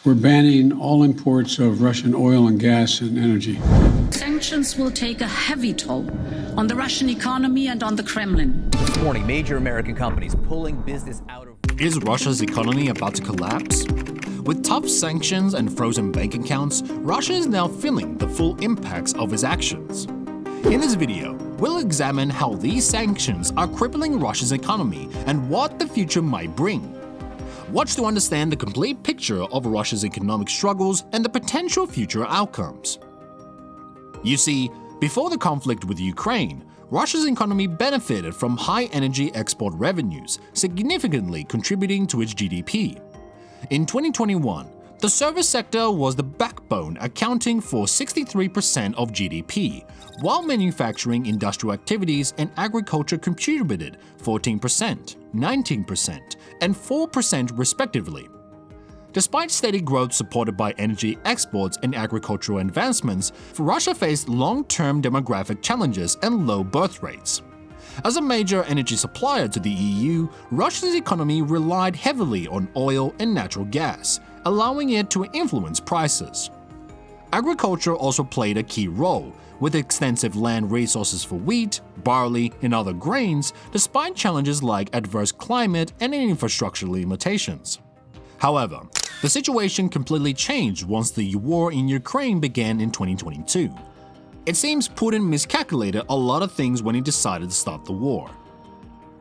We're banning all imports of Russian oil and gas and energy. Sanctions will take a heavy toll on the Russian economy and on the Kremlin. This morning, major American companies pulling business out of... Is Russia's economy about to collapse? With tough sanctions and frozen bank accounts, Russia is now feeling the full impacts of its actions. In this video, we'll examine how these sanctions are crippling Russia's economy and what the future might bring. Watch to understand the complete picture of Russia's economic struggles and the potential future outcomes. You see, before the conflict with Ukraine, Russia's economy benefited from high energy export revenues, significantly contributing to its GDP. In 2021, the service sector was the backbone, accounting for 63% of GDP, while manufacturing, industrial activities, and agriculture contributed 14%, 19%, and 4% respectively. Despite steady growth supported by energy exports and agricultural advancements, Russia faced long-term demographic challenges and low birth rates. As a major energy supplier to the EU, Russia's economy relied heavily on oil and natural gas, allowing it to influence prices. Agriculture also played a key role, with extensive land resources for wheat, barley, and other grains, despite challenges like adverse climate and infrastructure limitations. However, the situation completely changed once the war in Ukraine began in 2022. It seems Putin miscalculated a lot of things when he decided to start the war.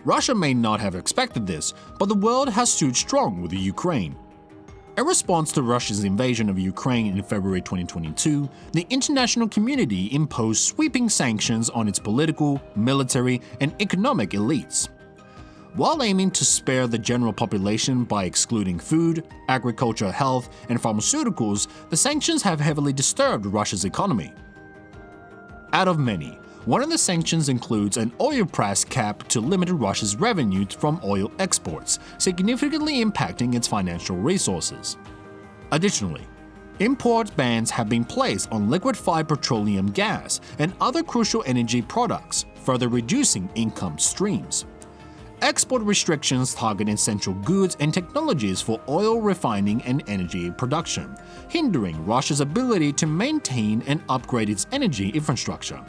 Russia may not have expected this, but the world has stood strong with the Ukraine. In response to Russia's invasion of Ukraine in February 2022, the international community imposed sweeping sanctions on its political, military, and economic elites. While aiming to spare the general population by excluding food, agriculture, health, and pharmaceuticals, the sanctions have heavily disturbed Russia's economy. Out of many, one of the sanctions includes an oil price cap to limit Russia's revenue from oil exports, significantly impacting its financial resources. Additionally, import bans have been placed on liquefied petroleum gas and other crucial energy products, further reducing income streams. Export restrictions target essential goods and technologies for oil refining and energy production, hindering Russia's ability to maintain and upgrade its energy infrastructure.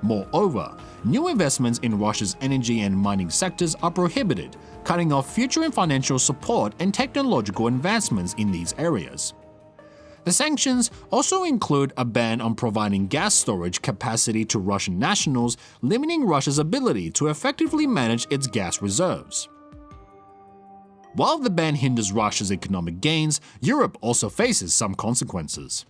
Moreover, new investments in Russia's energy and mining sectors are prohibited, cutting off future financial support and technological advancements in these areas. The sanctions also include a ban on providing gas storage capacity to Russian nationals, limiting Russia's ability to effectively manage its gas reserves. While the ban hinders Russia's economic gains, Europe also faces some consequences.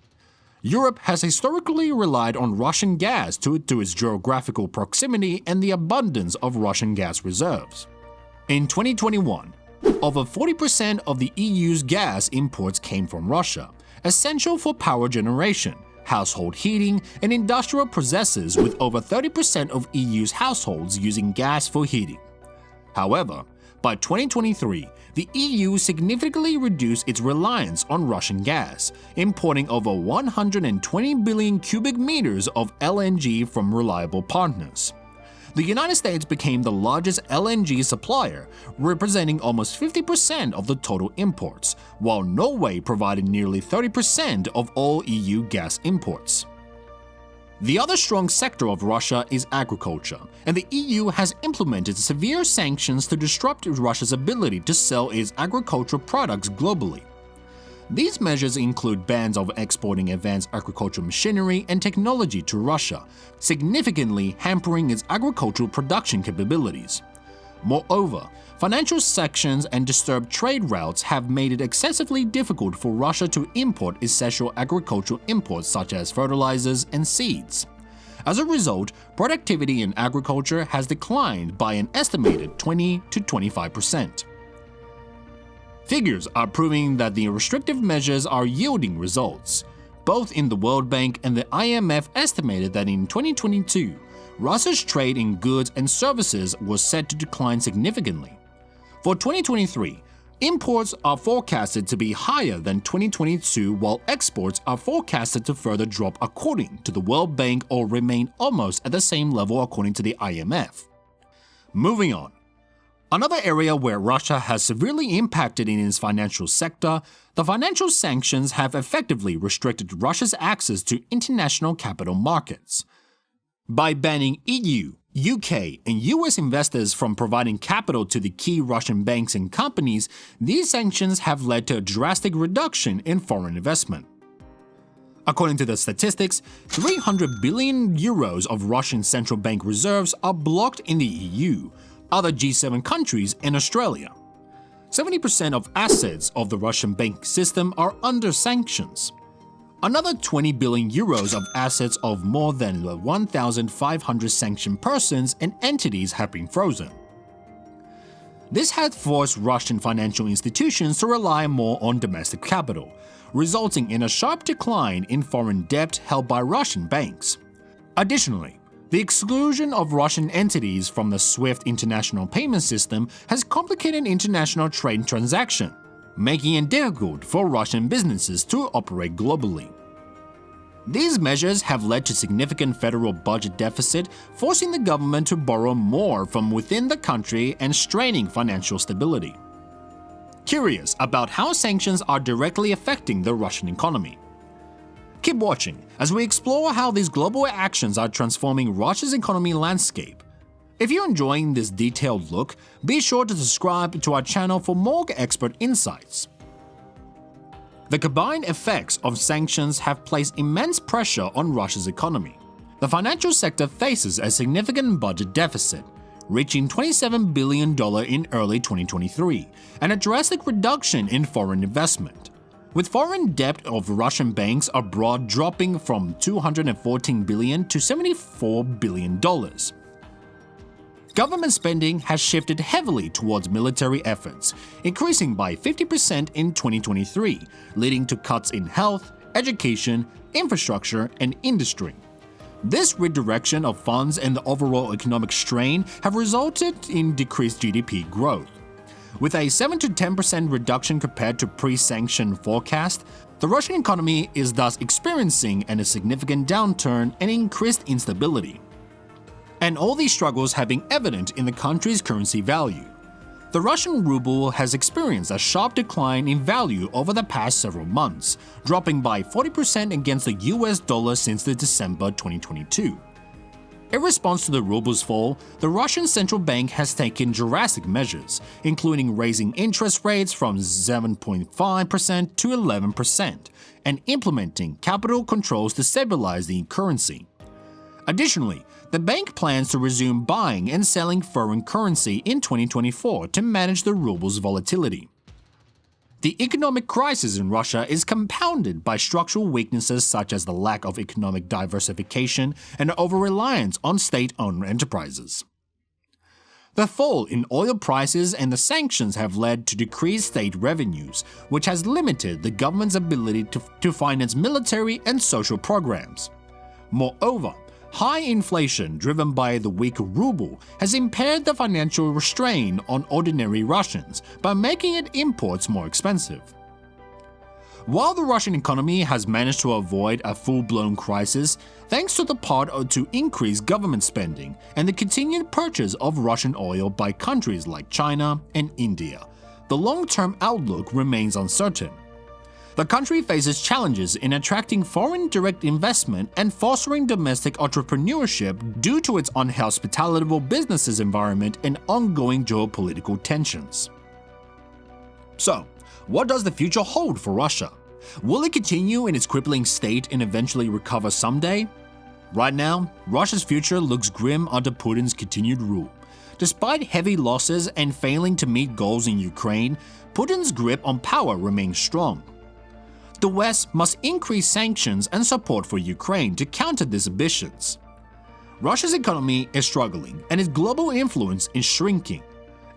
Europe has historically relied on Russian gas due to its geographical proximity and the abundance of Russian gas reserves. In 2021, over 40% of the EU's gas imports came from Russia, essential for power generation, household heating, and industrial processes, with over 30% of EU's households using gas for heating. However, by 2023, the EU significantly reduced its reliance on Russian gas, importing over 120 billion cubic meters of LNG from reliable partners. The United States became the largest LNG supplier, representing almost 50% of the total imports, while Norway provided nearly 30% of all EU gas imports. The other strong sector of Russia is agriculture, and the EU has implemented severe sanctions to disrupt Russia's ability to sell its agricultural products globally. These measures include bans of exporting advanced agricultural machinery and technology to Russia, significantly hampering its agricultural production capabilities. Moreover, financial sanctions and disturbed trade routes have made it excessively difficult for Russia to import essential agricultural imports such as fertilizers and seeds. As a result, productivity in agriculture has declined by an estimated 20 to 25%. Figures are proving that the restrictive measures are yielding results. Both in the World Bank and the IMF estimated that in 2022, Russia's trade in goods and services was set to decline significantly. For 2023, imports are forecasted to be higher than 2022, while exports are forecasted to further drop according to the World Bank or remain almost at the same level according to the IMF. Moving on. Another area where Russia has severely impacted in its financial sector, the financial sanctions have effectively restricted Russia's access to international capital markets. By banning EU, UK, and US investors from providing capital to the key Russian banks and companies, these sanctions have led to a drastic reduction in foreign investment. According to the statistics, 300 billion euros of Russian central bank reserves are blocked in the EU, other G7 countries, and Australia. 70% of assets of the Russian bank system are under sanctions. Another 20 billion euros of assets of more than 1,500 sanctioned persons and entities have been frozen. This has forced Russian financial institutions to rely more on domestic capital, resulting in a sharp decline in foreign debt held by Russian banks. Additionally, the exclusion of Russian entities from the SWIFT international payment system has complicated international trade transactions, making it difficult for Russian businesses to operate globally. These measures have led to significant federal budget deficit, forcing the government to borrow more from within the country and straining financial stability. Curious about how sanctions are directly affecting the Russian economy? Keep watching as we explore how these global actions are transforming Russia's economy landscape. If you're enjoying this detailed look, be sure to subscribe to our channel for more expert insights. The combined effects of sanctions have placed immense pressure on Russia's economy. The financial sector faces a significant budget deficit, reaching $27 billion in early 2023, and a drastic reduction in foreign investment, with foreign debt of Russian banks abroad dropping from $214 billion to $74 billion. Government spending has shifted heavily towards military efforts, increasing by 50% in 2023, leading to cuts in health, education, infrastructure, and industry. This redirection of funds and the overall economic strain have resulted in decreased GDP growth. With a 7 to 10% reduction compared to pre-sanction forecast, the Russian economy is thus experiencing a significant downturn and increased instability. And all these struggles have been evident in the country's currency value. The Russian ruble has experienced a sharp decline in value over the past several months, dropping by 40% against the US dollar since December 2022. In response to the ruble's fall, the Russian central bank has taken drastic measures, including raising interest rates from 7.5% to 11% and implementing capital controls to stabilize the currency. Additionally, the bank plans to resume buying and selling foreign currency in 2024 to manage the ruble's volatility. The economic crisis in Russia is compounded by structural weaknesses such as the lack of economic diversification and over-reliance on state-owned enterprises. The fall in oil prices and the sanctions have led to decreased state revenues, which has limited the government's ability to finance military and social programs. Moreover, high inflation driven by the weak ruble has impaired the financial restraint on ordinary Russians by making its imports more expensive. While the Russian economy has managed to avoid a full-blown crisis thanks to the part to increased government spending and the continued purchase of Russian oil by countries like China and India, the long-term outlook remains uncertain. The country faces challenges in attracting foreign direct investment and fostering domestic entrepreneurship due to its unhospitable business environment and ongoing geopolitical tensions. So, what does the future hold for Russia? Will it continue in its crippling state and eventually recover someday? Right now, Russia's future looks grim under Putin's continued rule. Despite heavy losses and failing to meet goals in Ukraine, Putin's grip on power remains strong. The West must increase sanctions and support for Ukraine to counter these ambitions. Russia's economy is struggling and its global influence is shrinking.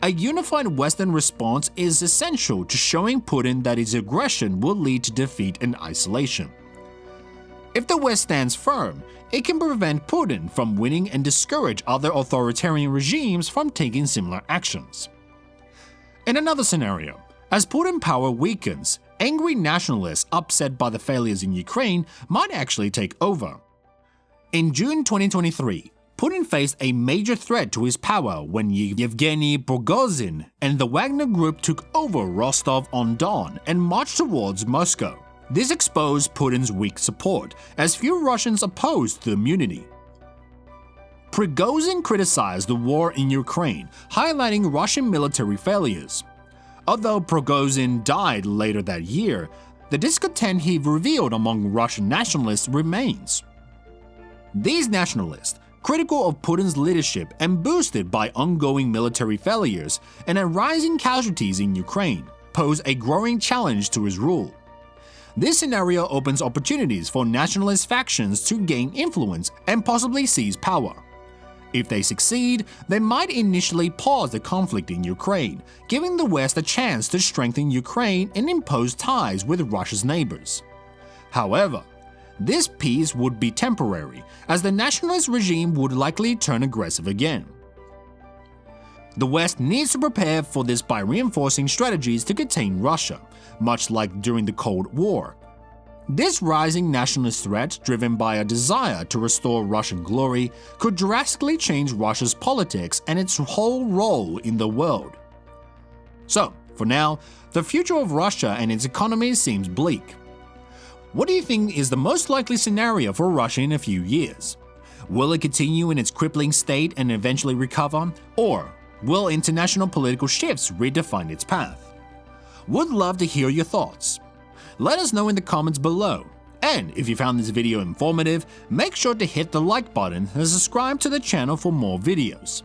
A unified Western response is essential to showing Putin that his aggression will lead to defeat and isolation. If the West stands firm, it can prevent Putin from winning and discourage other authoritarian regimes from taking similar actions. In another scenario, as Putin power weakens, angry nationalists upset by the failures in Ukraine might actually take over. In June 2023, Putin faced a major threat to his power when Yevgeny Prigozhin and the Wagner Group took over Rostov-on-Don and marched towards Moscow. This exposed Putin's weak support, as few Russians opposed the immunity. Prigozhin criticized the war in Ukraine, highlighting Russian military failures. Although Prigozhin died later that year, the discontent he revealed among Russian nationalists remains. These nationalists, critical of Putin's leadership and boosted by ongoing military failures and a rising casualties in Ukraine, pose a growing challenge to his rule. This scenario opens opportunities for nationalist factions to gain influence and possibly seize power. If they succeed, they might initially pause the conflict in Ukraine, giving the West a chance to strengthen Ukraine and impose ties with Russia's neighbors. However, this peace would be temporary, as the nationalist regime would likely turn aggressive again. The West needs to prepare for this by reinforcing strategies to contain Russia, much like during the Cold War. This rising nationalist threat, driven by a desire to restore Russian glory, could drastically change Russia's politics and its whole role in the world. So, for now, the future of Russia and its economy seems bleak. What do you think is the most likely scenario for Russia in a few years? Will it continue in its crippling state and eventually recover, or will international political shifts redefine its path? Would love to hear your thoughts. Let us know in the comments below. And if you found this video informative, make sure to hit the like button and subscribe to the channel for more videos.